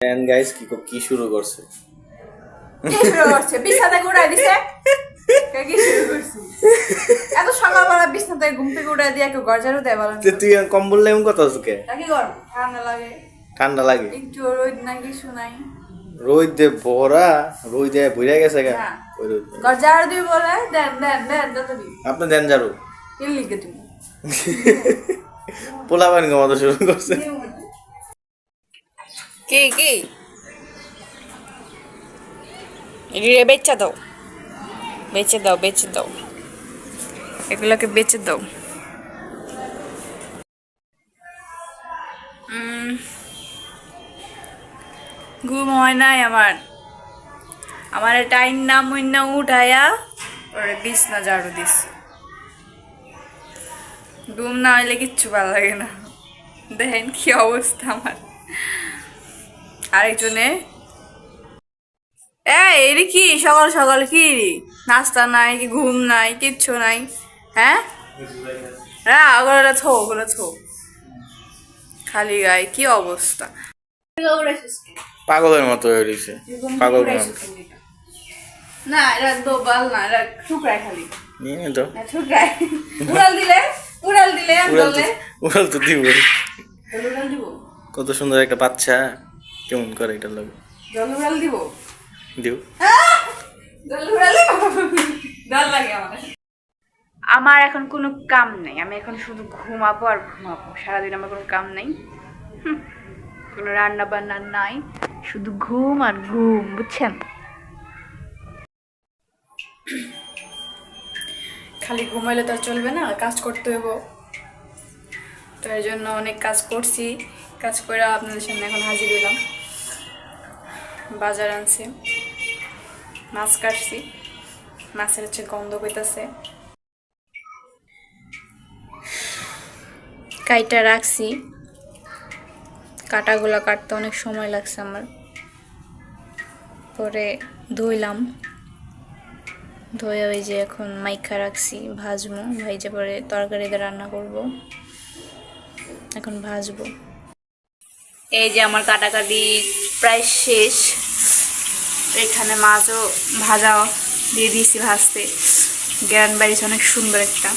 and guys কি শুরু করছে বিছানাতে উড়াই দিছে কি শুরু করছি এত সকালবেলা বিছানাতে ঘুম থেকে উড়াই দিয়ে কেউ ঘর ঝাড়ু দেয় বলেন তুই কম্বল নেই কত আজকে কি গরম ঠান্ডা লাগে একটু রোদ নাই কিছু নাই রোদ দে ভরা রোদ দে বইরা গেছে গা ওই রোদ ঘর ঝাড়ু দিবি বলে দেন দেন দেন যত দিবি আপনি দেন জারু কি লিখে তুমি পোলা পানি কমাতে শুরু করছে কি কি রে বেচে দাও বেচে দাও বেচে দাও এগুলোকে বেচে দাও ঘুম হয় নাই আমার টাইম না মুন্না উঠায়া ওরে বিছনা ঝাড়ু দিস ঘুম না হইলে কিচ্ছু ভালো লাগে না দেখেন কি অবস্থা আমার আরেকজনে এরি কি সকাল সকাল কি নাস্তা নাই কি ঘুম নাই কিচ্ছু নাই হ্যাঁ ওগুলো থো ওগুলো থো খালি গায়ে কি অবস্থা পাগলের মতো হয়ে রয়েছে পাগল না এরা দোবাল না এরা ঠুকরায় খালি নিয়ে তো ঠুকরায় উড়াল দিলে উড়াল তো দিব উড়াল দিব কত সুন্দর একটা বাচ্চা কেমন করে এটা লোক জল উড়াল দিব দিও জল উড়াল ডর লাগে আমার এখন কোনো কাম নেই আমি এখন শুধু ঘুমাবো আর ঘুমাবো সারাদিন আমার কোনো কাম নেই কোনো রান্না বান্না নাই শুধু ঘুম আর ঘুম বুঝছেন খালি ঘুমাইলে তো আর চলবে না কাজ করতে হইব তো এই জন্য অনেক কাজ করছি কাজ করে আপনাদের সামনে এখন হাজির হইলাম বাজার আনছি মাছ কাটছি মাছের হচ্ছে গন্ধ পেতেছে কাইটা রাখছি কাটাগুলো কাটতে অনেক সময় লাগছে আমার পরে ধুইলাম ধুয়ে ওই যে এখন মাইখা রাখছি ভাজবো ভাইজে পরে তরকারিতে রান্না করব এখন ভাজবো এই যে আমার কাটাকাটি প্রায় শেষ এখানে মাছও ভাজা দিয়ে দিয়েছি ভাজতে গ্যান বাড়িছে অনেক সুন্দর একটা